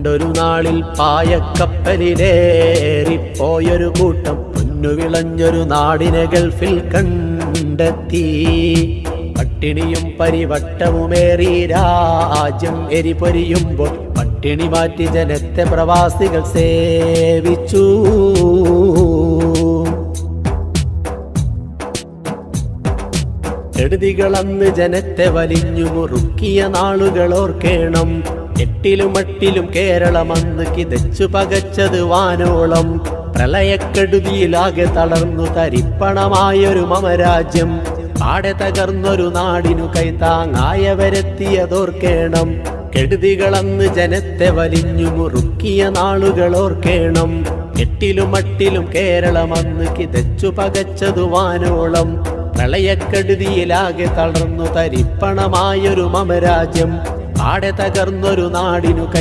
പണ്ടൊരു നാളിൽ പായക്കപ്പലിലേറിപ്പോയൊരു കൂട്ടം പൊന്നുവിളഞ്ഞൊരു നാടിനെ ഗൾഫിൽ കണ്ടെത്തി. പട്ടിണിയും പരിവട്ടവുമേറി രാജ്യം എരിപൊരിയുമ്പോൾ പട്ടിണി മാറ്റി ജനത്തെ പ്രവാസികൾ സേവിച്ചു. കെടുതികളന്ന് ജനത്തെ വലിഞ്ഞു മുറുക്കിയ നാളുകൾ ഓർക്കേണം. എട്ടിലും മട്ടിലും കേരളമന്ന് കിതച്ചു പകച്ചത് വാനോളം. പ്രളയക്കെടുതിയിലാകെ തളർന്നു തരിപ്പണമായൊരു മമരാജ്യം. പാടെ തകർന്നൊരു നാടിനു കൈത്താങ്ങായവരെത്തിയതോർക്കേണം. കെടുതികളന്ന് ജനത്തെ വലിഞ്ഞു മുറുക്കിയ നാളുകൾ ഓർക്കേണം. എട്ടിലും മട്ടിലും കേരളമന്ന് കിതച്ചു പകച്ചതു വാനോളം. പ്രളയക്കെടുതിയിലാകെ തളർന്നു തരിപ്പണമായൊരു മമരാജ്യം. പാടെ തകർന്നൊരു നാടിനു